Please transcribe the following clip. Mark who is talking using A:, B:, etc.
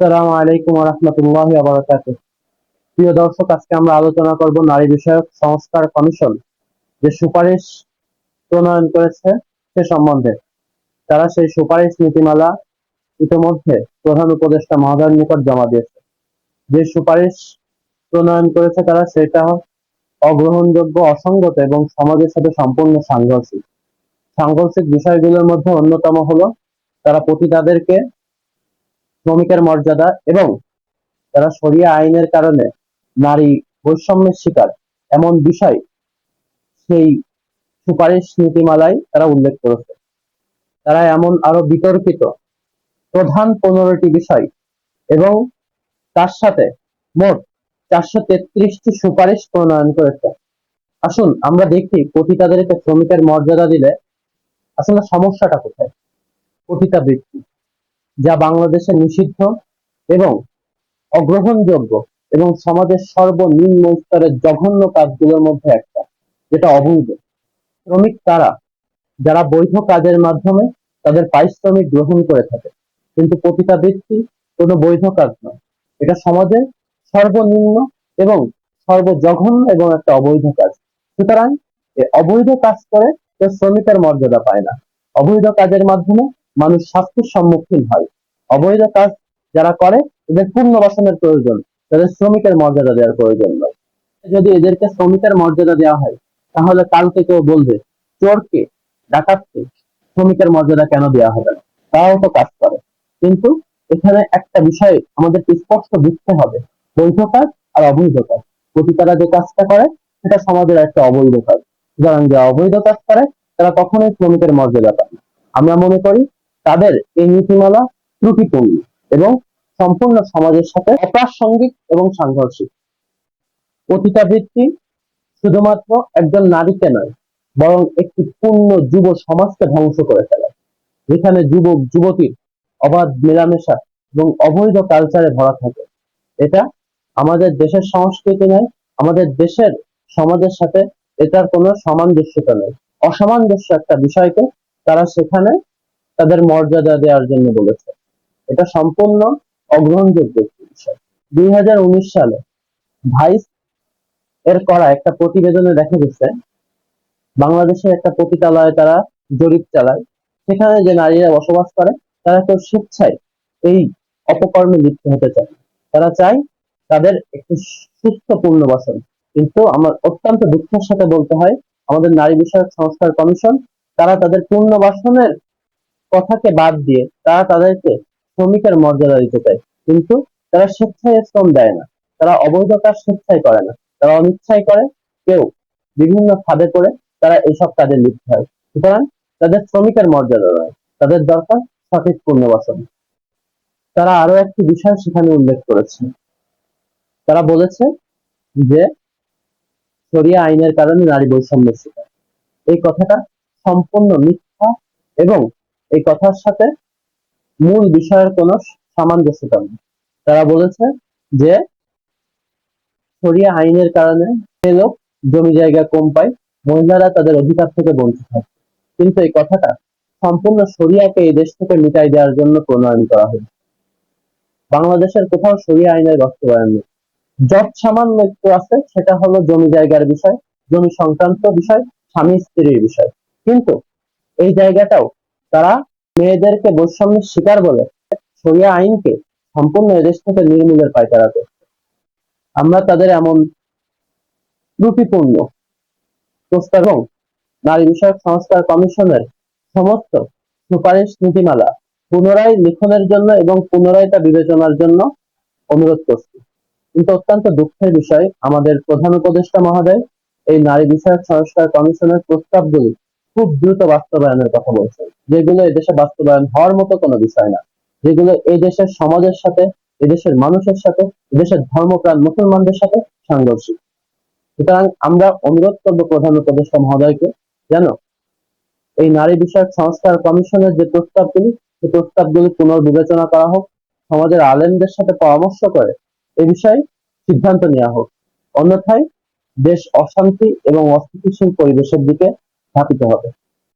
A: আসসালামু আলাইকুম ওয়া রাহমাতুল্লাহি ওয়া বারাকাতুহু। প্রিয় দর্শক, আজকে আমরা আলোচনা করব নারী বিষয়ক সংস্কার কমিশন যে সুপারিশ প্রণয়ন করেছে সে সম্বন্ধে। তারা সেই সুপারিশ নীতিমালা ইতিমধ্যে প্রধান উপদেষ্টা মহোদয়ের নিকট জমা দিয়েছে। যে সুপারিশ প্রণয়ন করেছে তারা সেটা অগ্রহণযোগ্য, অসঙ্গত এবং সমাজের সাথে সম্পূর্ণ সাংঘর্ষিক। সাংঘর্ষিক বিষয়গুলোর মধ্যে অন্যতম হলো তারা পতিতাদেরকে শ্রমিকের মর্যাদা এবং যারা শরিয়া আইনের কারণে নারী বৈষম্যের শিকার এমন বিষয় সেই সুপারিশ নীতিমালায় তারা উল্লেখ করেছে। তারা এমন আরো বিতর্কিত প্রধান 15টি বিষয় এবং তার সাথে মোট 433টি সুপারিশ প্রণয়ন করেছে। আসুন আমরা দেখি পতিতাদেরকে শ্রমিকের মর্যাদা দিলে আসলে সমস্যাটা কোথায়। পতিতা বৃত্তি, যা বাংলাদেশে নিষিদ্ধ এবং অগ্রহণযোগ্য এবং সমাজের সর্বনিম্ন স্তরের জঘন্য কাজগুলোর মধ্যে একটা, যেটা অবৈধ। শ্রমিক তারা যারা বৈধ কাজের মাধ্যমে তাদের পারিশ্রমিক গ্রহণ করে থাকে, কিন্তু পতিতাবৃত্তি কোনো বৈধ কাজ নয়। এটা সমাজের সর্বনিম্ন এবং সর্বজঘন্য এবং একটা অবৈধ কাজ। সুতরাং এই অবৈধ কাজ করে কেউ শ্রমিকের মর্যাদা পায় না। অবৈধ কাজের মাধ্যমে মানুষ শাস্তির সম্মুখীন হয়। অবৈধ কাজ যারা করে এদের পুনর্বাসনের প্রয়োজন, তাদের শ্রমিকের মর্যাদা দেওয়ার প্রয়োজন নয়। যদি এদেরকে শ্রমিকের মর্যাদা দেওয়া হয়, তাহলে কালকে কেউ বলবে চোরকে, ডাকাতকে শ্রমিকের মর্যাদা কেন দেওয়া হবে না, তারাও তো কাজ করে। কিন্তু এখানে একটা বিষয় আমাদের স্পষ্ট বুঝতে হবে, বৈধ কাজ আর অবৈধ কাজ। পতিতারা যে কাজটা করে সেটা সমাজের একটা অবৈধ কাজ। সুতরাং যে অবৈধ কাজ করে তারা কখনোই শ্রমিকের মর্যাদা পায় না। আমরা মনে করি তাদের এই নীতিমালা ত্রুটিপূর্ণ এবং সম্পূর্ণ সমাজের সাথে অপ্রাসঙ্গিক এবং সাংঘর্ষিক। পতিতাবৃত্তি শুধুমাত্র একজন নারীকে নয়, বরং একটি পূর্ণ যুব সমাজকে ধ্বংস করে ফেলে, যেখানে যুবক যুবতীর অবাধ মেলামেশা এবং অবৈধ কালচারে ভরা থাকে। এটা আমাদের দেশের সংস্কৃতি নয়, আমাদের দেশের সমাজের সাথে এটার কোনো সামঞ্জস্যতা নেই। অসামঞ্জস্য একটা বিষয়কে তারা সেখানে তাদের মর্যাদা দেওয়ার জন্য বলেছে। এটা সম্পূর্ণ অগ্রহণযোগ্য একটি বিষয়। 2019 সালে ভাইস এর করা একটা প্রতিবেদনে দেখা গেছে বাংলাদেশের একটা পতিতালয়ে তারা জরিপ চালায়। সেখানে যে নারীরা বসবাস করে তারা কেউ স্বেচ্ছায় এই অপকর্মে লিপ্ত হতে চায়। তারা চায় তাদের একটি সুস্থ পুনর্বাসন। কিন্তু আমার অত্যন্ত দুঃখের সাথে বলতে হয়, আমাদের নারী বিষয়ক সংস্কার কমিশন তারা তাদের পুনর্বাসনের কথাকে বাদ দিয়ে তারা তাদেরকে শ্রমিকের মর্যাদা দিতে চায়। কিন্তু তারা স্বেচ্ছায় শ্রম দেয় না, তারা অবৈধ কাজ স্বেচ্ছায় করে না, তারা অনিচ্ছায় করে। কেউ বিভিন্ন ফাঁদে পড়ে তারা এইসব কাজে লিপ্ত হয়। সুতরাং তাদের শ্রমিকের মর্যাদা নয়, তাদের দরকার সঠিক পুনর্বাসন। তারা আরো একটি বিষয় সেখানে উল্লেখ করেছে। তারা বলেছে যে শরিয়া আইনের কারণে নারী বৈষম্যের শিকার। এই কথাটা সম্পূর্ণ মিথ্যা এবং এই কথার সাথে মূল বিষয়ের কোনো সামঞ্জস্যতা নেই। তারা বলেছে যে শরিয়া আইনের কারণে যে লোক জমি জায়গা কম পায়, মহিলারা তাদের অধিকার থেকে বঞ্চিত হয়। কিন্তু এই কথাটা সম্পূর্ণ শরিয়াকে এই দেশ থেকে মিটাই দেওয়ার জন্য প্রণয়ন করা হয়েছে। বাংলাদেশের কোথাও শরিয়া আইনের বাস্তবায়ন নেই। যত সামান্য একটু আছে সেটা হলো জমি জায়গার বিষয়, জমি সংক্রান্ত বিষয়, স্বামী স্ত্রীর বিষয়। কিন্তু এই জায়গাটাও তারা মেয়েদেরকে বৈষম্যের শিকার বলে শরিয়া আইনকে সম্পূর্ণ এদেশ থেকে নির্মূলের পায়তারা করে। আমরা তাদের এমন ত্রুটিপূর্ণ প্রস্তাব এবং নারী বিষয়ক সংস্কার কমিশনের সমস্ত সুপারিশ নীতিমালা পুনরায় লিখনের জন্য এবং পুনরায় তা বিবেচনার জন্য অনুরোধ করছি। কিন্তু অত্যন্ত দুঃখের বিষয়, আমাদের প্রধান উপদেষ্টা মহোদয় এই নারী বিষয়ক সংস্কার কমিশনের প্রস্তাবগুলি খুব দ্রুত বাস্তবায়নের কথা বলছেন, যেগুলো এদেশে বাস্তবায়ন হওয়ার মতো কোনো বিষয় না, যেগুলো এই দেশের সমাজের সাথে, এদেশের মানুষের সাথে, এদেশের ধর্মপ্রাণ মুসলমানদের সাথে সাংঘর্ষিক। সুতরাং আমরা অনুরোধ করবো প্রধান উপদেষ্টা মহোদয়কে যেন এই নারী বিষয়ক সংস্কার কমিশনের যে প্রস্তাবগুলি, সেই প্রস্তাবগুলি পুনর্বিবেচনা করা হোক, সমাজের আলেমদের সাথে পরামর্শ করে এ বিষয়ে সিদ্ধান্ত নেওয়া হোক। অন্যথায় দেশ অশান্তি এবং অস্থিতিশীল পরিবেশের দিকে ধাবিত হবে।